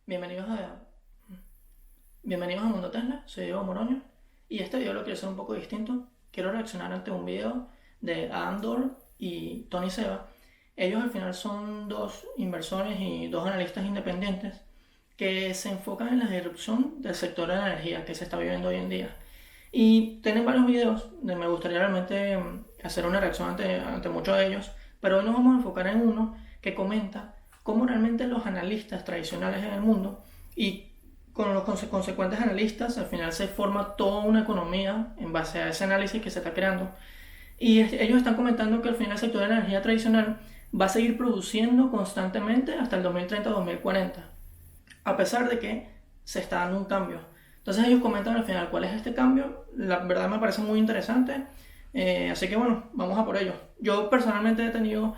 Bienvenidos a, bienvenidos a Mundo Tesla, soy Diego Moroño y este video lo quiero hacer un poco distinto. Quiero reaccionar ante un video de Dorr y Seba. Ellos al final son dos inversores y dos analistas independientes que se enfocan en la disrupción del sector de la energía que se está viviendo hoy en día. Y tienen varios videos, me gustaría realmente hacer una reacción ante muchos de ellos, pero hoy nos vamos a enfocar en uno que comenta cómo realmente los analistas tradicionales en el mundo y con los consecuentes analistas al final se forma toda una economía en base a ese análisis que se está creando. Y ellos están comentando que al final el sector de la energía tradicional va a seguir produciendo constantemente hasta el 2030-2040, a pesar de que se está dando un cambio. Entonces ellos comentan al final cuál es este cambio. La verdad me parece muy interesante, así que bueno, vamos a por ello. Yo personalmente he tenido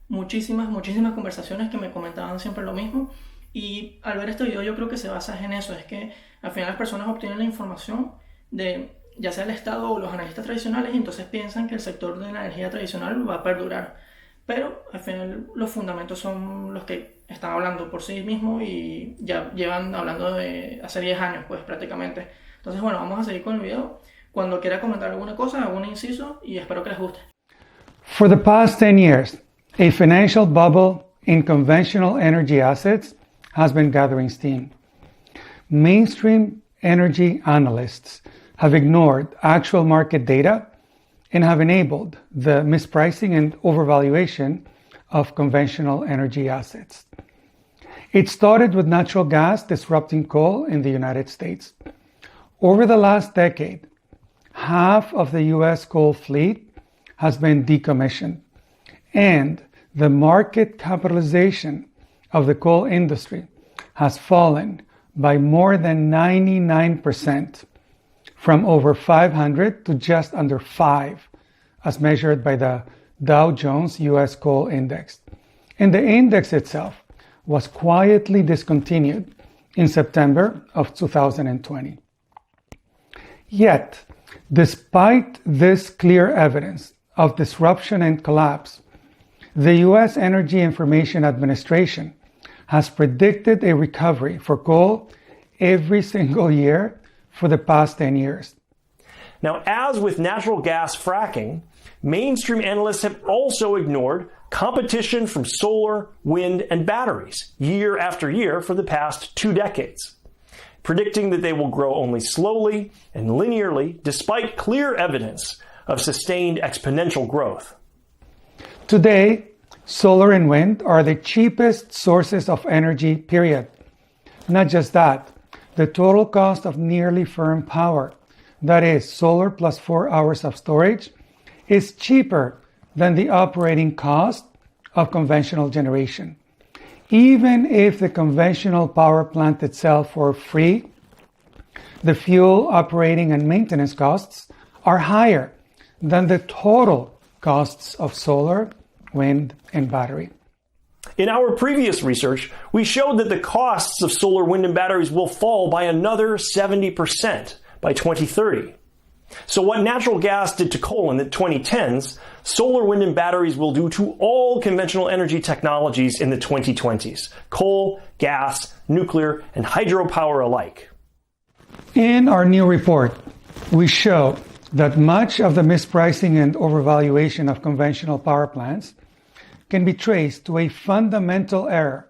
muchísimas conversaciones que me comentaban siempre lo mismo, y al ver este video yo creo que se basa en eso, es que al final las personas obtienen la información de ya sea el Estado o los analistas tradicionales y entonces piensan que el sector de la energía tradicional va a perdurar, pero al final los fundamentos son los que están hablando por sí mismos y ya llevan hablando de hace 10 años pues prácticamente. Entonces bueno, vamos a seguir con el video. Cuando quiera comentar alguna cosa, algún inciso, y espero que les guste. For the past 10 years, a financial bubble in conventional energy assets has been gathering steam. Mainstream energy analysts have ignored actual market data and have enabled the mispricing and overvaluation of conventional energy assets. It started with natural gas disrupting coal in the United States. Over the last decade, half of the US coal fleet has been decommissioned, and the market capitalization of the coal industry has fallen by more than 99%, from over 500 to just under 5, as measured by the Dow Jones US Coal Index. And the index itself was quietly discontinued in September of 2020. Yet, despite this clear evidence of disruption and collapse, the U.S. Energy Information Administration has predicted a recovery for coal every single year for the past 10 years. Now, as with natural gas fracking, mainstream analysts have also ignored competition from solar, wind, and batteries year after year for the past 2 decades, predicting that they will grow only slowly and linearly despite clear evidence of sustained exponential growth. Today, solar and wind are the cheapest sources of energy, period. Not just that, the total cost of nearly firm power, that is, solar plus 4 hours of storage, is cheaper than the operating cost of conventional generation. Even if the conventional power plant itself were free, the fuel, operating, and maintenance costs are higher than the total costs of solar, wind, and battery. In our previous research, we showed that the costs of solar, wind, and batteries will fall by another 70% by 2030. So what natural gas did to coal in the 2010s, solar, wind, and batteries will do to all conventional energy technologies in the 2020s: coal, gas, nuclear, and hydropower alike. In our new report, we show that much of the mispricing and overvaluation of conventional power plants can be traced to a fundamental error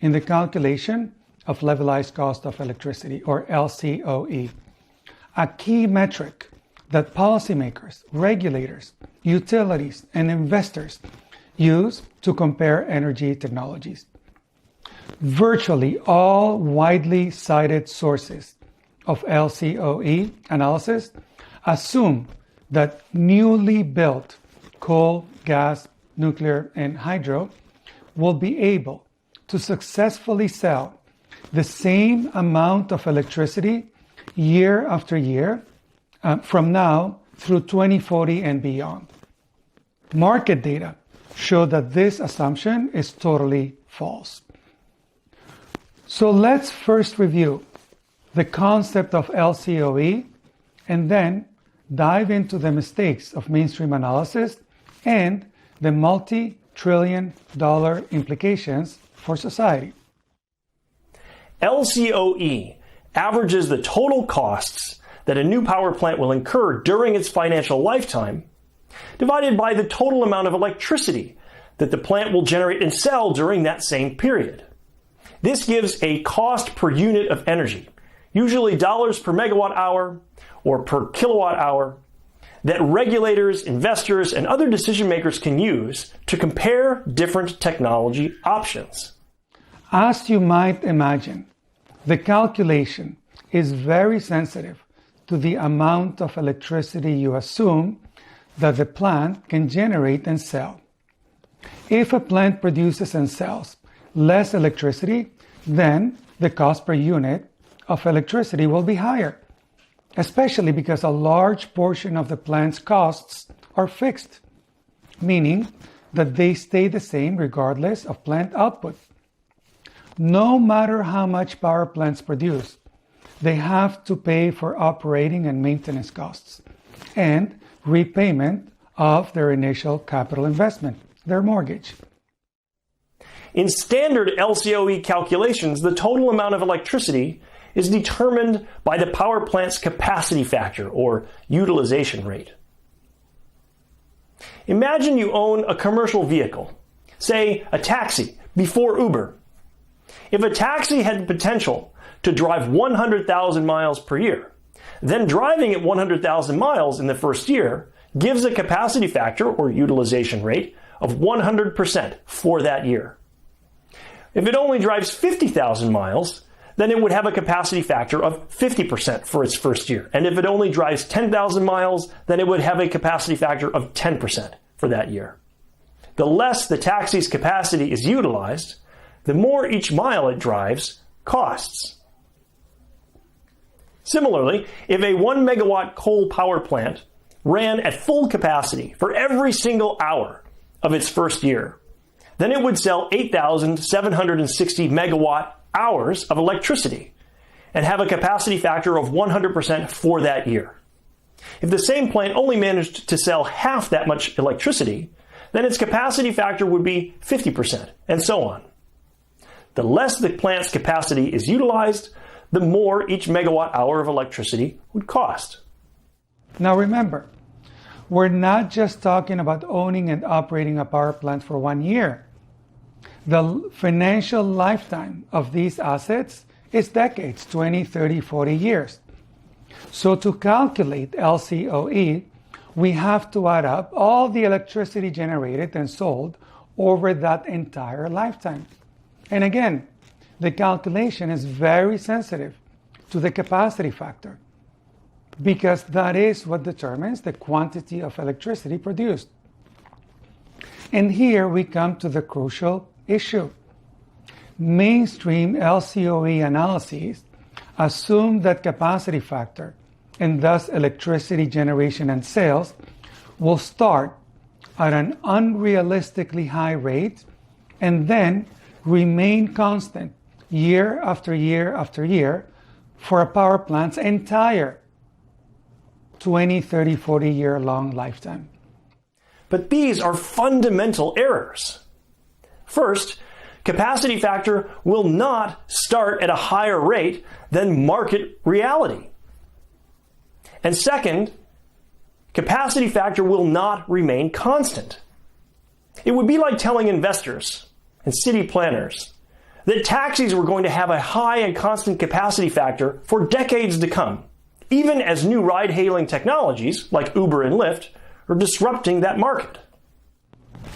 in the calculation of levelized cost of electricity, or LCOE, a key metric that policymakers, regulators, utilities, and investors use to compare energy technologies. Virtually all widely cited sources of LCOE analysis assume that newly built coal, gas, nuclear, and hydro will be able to successfully sell the same amount of electricity year after year from now through 2040 and beyond. Market data show that this assumption is totally false. So let's first review the concept of LCOE and then dive into the mistakes of mainstream analysis and the multi-trillion-dollar implications for society. LCOE averages the total costs that a new power plant will incur during its financial lifetime, divided by the total amount of electricity that the plant will generate and sell during that same period. This gives a cost per unit of energy, usually dollars per megawatt hour or per kilowatt hour, that regulators, investors, and other decision makers can use to compare different technology options. As you might imagine, the calculation is very sensitive to the amount of electricity you assume that the plant can generate and sell. If a plant produces and sells less electricity, then the cost per unit of electricity will be higher, especially because a large portion of the plant's costs are fixed, meaning that they stay the same regardless of plant output. No matter how much power plants produce, they have to pay for operating and maintenance costs and repayment of their initial capital investment, their mortgage. In standard LCOE calculations, the total amount of electricity is determined by the power plant's capacity factor, or utilization rate. Imagine you own a commercial vehicle, say a taxi, before Uber. If a taxi had the potential to drive 100,000 miles per year, then driving at 100,000 miles in the first year gives a capacity factor, or utilization rate, of 100% for that year. If it only drives 50,000 miles, then it would have a capacity factor of 50% for its first year. And if it only drives 10,000 miles, then it would have a capacity factor of 10% for that year. The less the taxi's capacity is utilized, the more each mile it drives costs. Similarly, if a 1 megawatt coal power plant ran at full capacity for every single hour of its first year, then it would sell 8,760 megawatt hours of electricity and have a capacity factor of 100% for that year. If the same plant only managed to sell half that much electricity, then its capacity factor would be 50%, and so on. The less the plant's capacity is utilized, the more each megawatt hour of electricity would cost. Now remember, we're not just talking about owning and operating a power plant for 1 year. The financial lifetime of these assets is decades, 20, 30, 40 years. So to calculate LCOE, we have to add up all the electricity generated and sold over that entire lifetime. And again, the calculation is very sensitive to the capacity factor, because that is what determines the quantity of electricity produced. And here we come to the crucial issue. Mainstream LCOE analyses assume that capacity factor, and thus electricity generation and sales, will start at an unrealistically high rate and then remain constant year after year after year for a power plant's entire 20, 30, 40-year long lifetime. But these are fundamental errors. First, capacity factor will not start at a higher rate than market reality. And second, capacity factor will not remain constant. It would be like telling investors and city planners that taxis were going to have a high and constant capacity factor for decades to come, even as new ride-hailing technologies like Uber and Lyft are disrupting that market.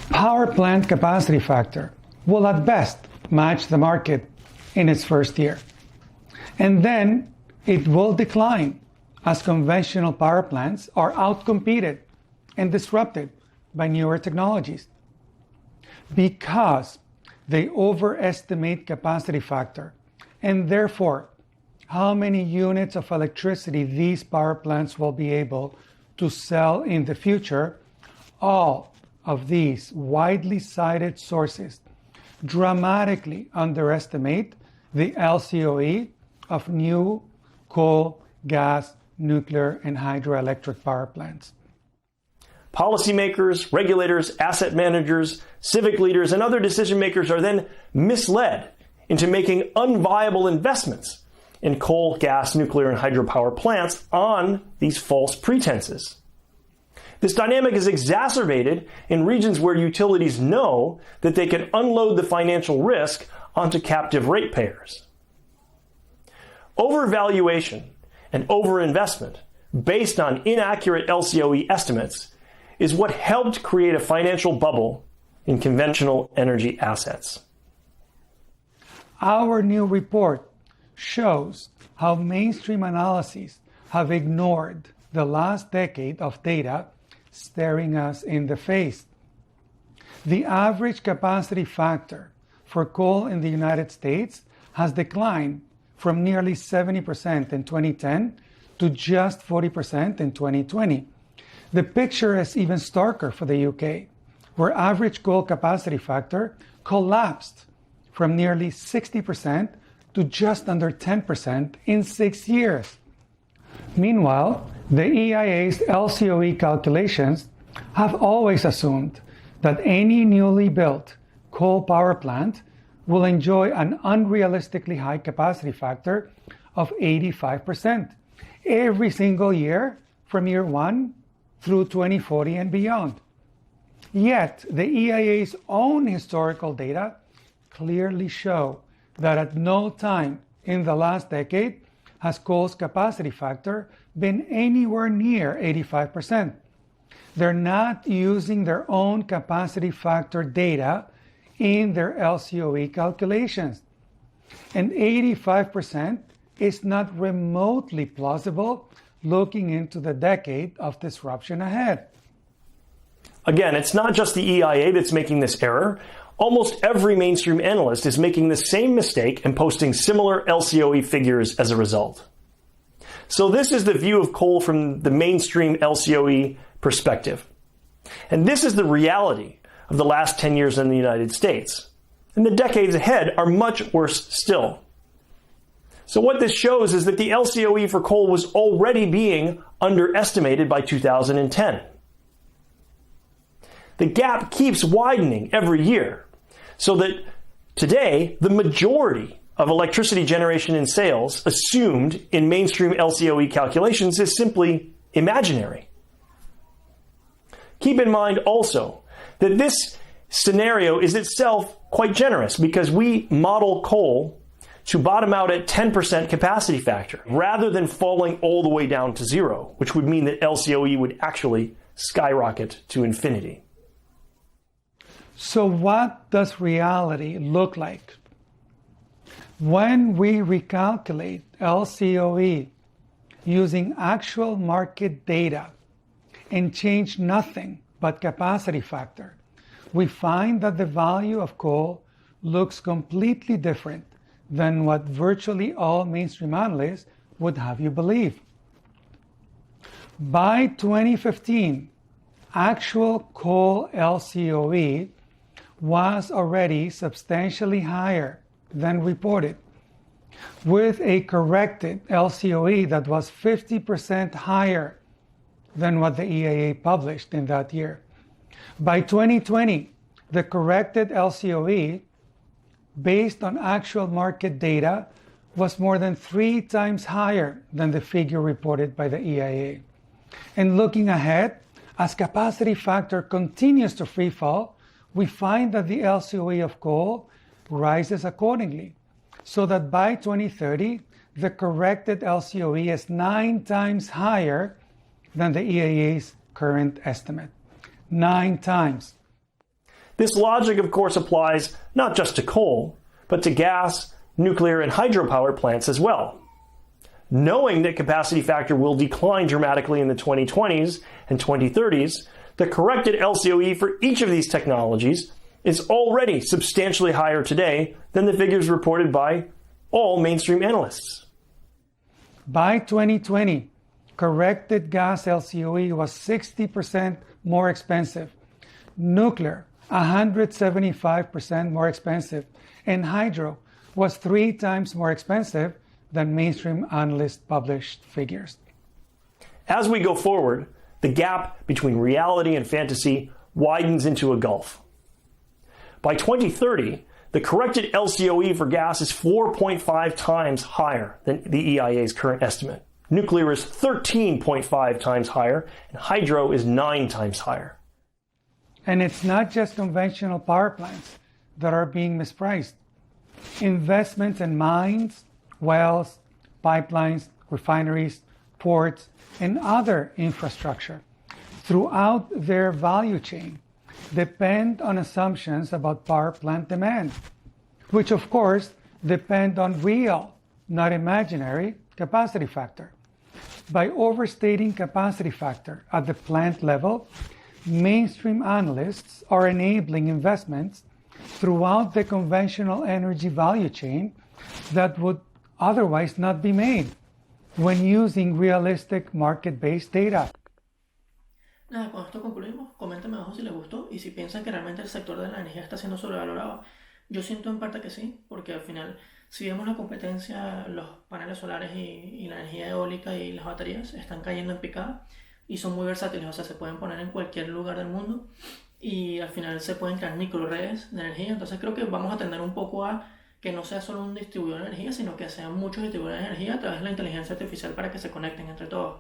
Power plant capacity factor will at best match the market in its first year. And then it will decline as conventional power plants are outcompeted and disrupted by newer technologies. Because they overestimate capacity factor, and therefore how many units of electricity these power plants will be able to sell in the future, all of these widely cited sources dramatically underestimate the LCOE of new coal, gas, nuclear, and hydroelectric power plants. Policymakers, regulators, asset managers, civic leaders, and other decision makers are then misled into making unviable investments in coal, gas, nuclear, and hydropower plants on these false pretenses. This dynamic is exacerbated in regions where utilities know that they can unload the financial risk onto captive ratepayers. Overvaluation and overinvestment based on inaccurate LCOE estimates is what helped create a financial bubble in conventional energy assets. Our new report shows how mainstream analyses have ignored the last decade of data staring us in the face. The average capacity factor for coal in the United States has declined from nearly 70% in 2010 to just 40% in 2020. The picture is even starker for the UK, where average coal capacity factor collapsed from nearly 60% to just under 10% in 6 years. Meanwhile, the EIA's LCOE calculations have always assumed that any newly built coal power plant will enjoy an unrealistically high capacity factor of 85% every single year from year 1 through 2040 and beyond. Yet, the EIA's own historical data clearly show that at no time in the last decade has coal's capacity factor been anywhere near 85%. They're not using their own capacity factor data in their LCOE calculations. And 85% is not remotely plausible looking into the decade of disruption ahead. Again, it's not just the EIA that's making this error. Almost every mainstream analyst is making the same mistake and posting similar LCOE figures as a result. So this is the view of coal from the mainstream LCOE perspective. And this is the reality of the last 10 years in the United States. And the decades ahead are much worse still. So what this shows is that the LCOE for coal was already being underestimated by 2010. The gap keeps widening every year, so that today the majority of electricity generation and sales assumed in mainstream LCOE calculations is simply imaginary. Keep in mind also that this scenario is itself quite generous because we model coal to bottom out at 10% capacity factor rather than falling all the way down to zero, which would mean that LCOE would actually skyrocket to infinity. So what does reality look like? When we recalculate LCOE using actual market data and change nothing but capacity factor, we find that the value of coal looks completely different than what virtually all mainstream analysts would have you believe. By 2015, actual coal LCOE was already substantially higher than reported, with a corrected LCOE that was 50% higher than what the EIA published in that year. By 2020, the corrected LCOE, based on actual market data, was more than 3 times higher than the figure reported by the EIA. And looking ahead, as capacity factor continues to free fall, we find that the LCOE of coal rises accordingly, so that by 2030, the corrected LCOE is 9 times higher than the EIA's current estimate. 9 times. This logic, of course, applies not just to coal, but to gas, nuclear, and hydropower plants as well. Knowing that capacity factor will decline dramatically in the 2020s and 2030s, the corrected LCOE for each of these technologies is already substantially higher today than the figures reported by all mainstream analysts. By 2020, corrected gas LCOE was 60% more expensive, nuclear 175% more expensive, and hydro was 3 times more expensive than mainstream analysts published figures. As we go forward, the gap between reality and fantasy widens into a gulf. By 2030, The corrected LCOE for gas is 4.5 times higher than the EIA's current estimate. Nuclear is 13.5 times higher, and hydro is 9 times higher. And it's not just conventional power plants that are being mispriced. Investments in mines, wells, pipelines, refineries, ports, and other infrastructure throughout their value chain depend on assumptions about power plant demand, which of course depend on real, not imaginary, capacity factor. By overstating capacity factor at the plant level, mainstream analysts are enabling investments throughout the conventional energy value chain that would otherwise not be made when using realistic market-based data. Nada, con esto concluimos. Coméntame abajo si les gustó y si piensan que realmente el sector de la energía está siendo sobrevalorado. Yo siento en parte que sí, porque al final, si vemos la competencia, los paneles solares y la energía eólica y las baterías están cayendo en picada y son muy versátiles, o sea, se pueden poner en cualquier lugar del mundo y al final se pueden crear microredes de energía. Entonces creo que vamos a tender un poco a que no sea solo un distribuidor de energía, sino que sean muchos distribuidores de energía a través de la inteligencia artificial para que se conecten entre todos.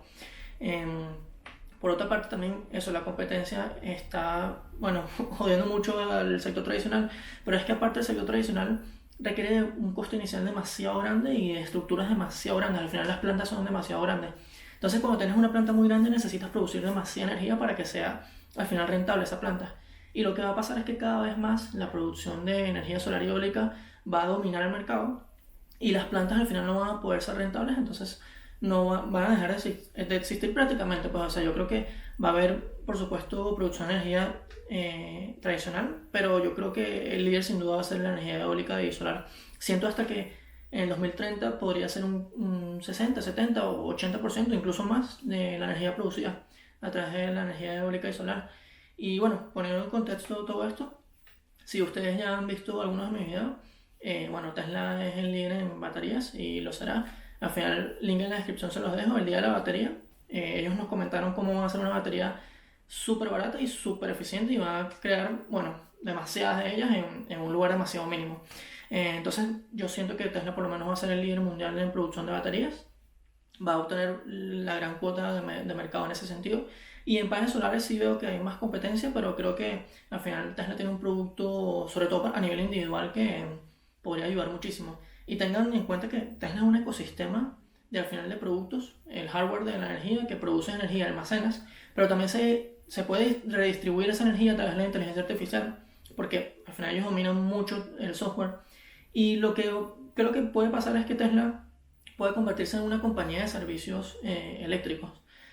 Por otra parte también eso, la competencia está, bueno, jodiendo mucho al sector tradicional, pero es que aparte del sector tradicional requiere de un costo inicial demasiado grande y de estructuras demasiado grandes. Al final las plantas son demasiado grandes. Entonces cuando tienes una planta muy grande necesitas producir demasiada energía para que sea al final rentable esa planta. Y lo que va a pasar es que cada vez más la producción de energía solar y eólica va a dominar el mercado y las plantas al final no van a poder ser rentables, entonces no van a dejar de existir prácticamente. Pues, o sea, yo creo que va a haber, por supuesto, producción de energía tradicional, pero yo creo que el líder sin duda va a ser la energía eólica y solar. Siento hasta que en el 2030 podría ser un 60, 70 o 80%, incluso más, de la energía producida a través de la energía eólica y solar. Y bueno, poniendo en contexto todo esto, si ustedes ya han visto algunos de mis videos, bueno, Tesla es el líder en baterías y lo será. Al final, link en la descripción se los dejo, el día de la batería. Ellos nos comentaron cómo van a hacer una batería súper barata y súper eficiente y van a crear, bueno, demasiadas de ellas en un lugar demasiado mínimo. Entonces, yo siento que Tesla por lo menos va a ser el líder mundial en producción de baterías. Va a obtener la gran cuota de mercado en ese sentido. Y en paneles solares sí veo que hay más competencia, pero creo que al final Tesla tiene un producto, sobre todo a nivel individual, que podría ayudar muchísimo. Y tengan en cuenta que Tesla es un ecosistema de al final de productos, el hardware de la energía que produce energía, almacenas, pero también se puede redistribuir esa energía a través de la inteligencia artificial, porque al final ellos dominan mucho el software. Y lo que creo que puede pasar es que Tesla puede convertirse en una compañía de servicios eléctricos.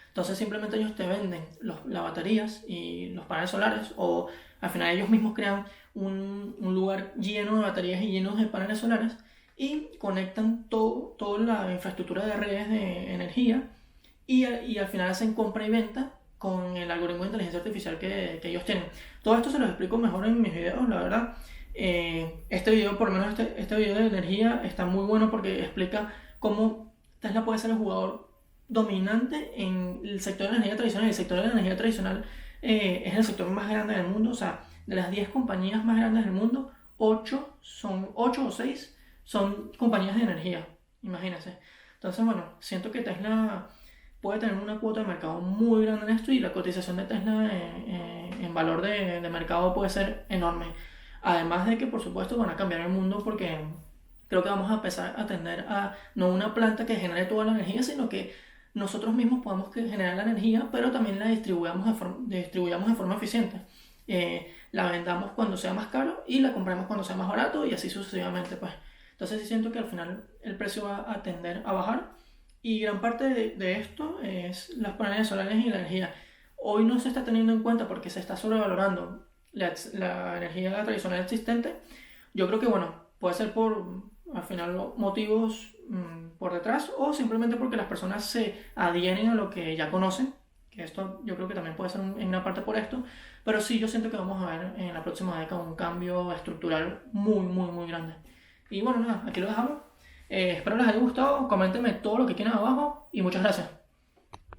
Entonces simplemente ellos te venden las baterías y los paneles solares, o al final ellos mismos crean un lugar lleno de baterías y llenos de paneles solares y conectan toda la infraestructura de redes de energía y al final hacen compra y venta con el algoritmo de inteligencia artificial que ellos tienen. Todo esto se los explico mejor en mis videos, la verdad. Este video, por lo menos este video de energía, está muy bueno porque explica cómo Tesla puede ser el jugador dominante en el sector de la energía tradicional. El sector de la energía tradicional es el sector más grande del mundo. O sea, de las 10 compañías más grandes del mundo, 8 o 6 son compañías de energía, imagínense. Entonces, bueno, siento que Tesla puede tener una cuota de mercado muy grande en esto y la cotización de Tesla en valor de mercado puede ser enorme. Además de que, por supuesto, van a cambiar el mundo porque creo que vamos a empezar a tender a no una planta que genere toda la energía, sino que nosotros mismos podamos generar la energía, pero también la distribuyamos de forma eficiente. La vendamos cuando sea más caro y la compramos cuando sea más barato y así sucesivamente, pues. Entonces sí siento que al final el precio va a tender a bajar y gran parte de esto es las paneles solares y la energía. Hoy no se está teniendo en cuenta porque se está sobrevalorando la energía tradicional existente. Yo creo que, bueno, puede ser por al final motivos por detrás o simplemente porque las personas se adhieren a lo que ya conocen, que esto yo creo que también puede ser en una parte por esto, pero sí yo siento que vamos a ver en la próxima década un cambio estructural muy grande. Y bueno, nada, aquí lo dejamos. Espero les haya gustado, coméntenme todo lo que quieran abajo y muchas gracias.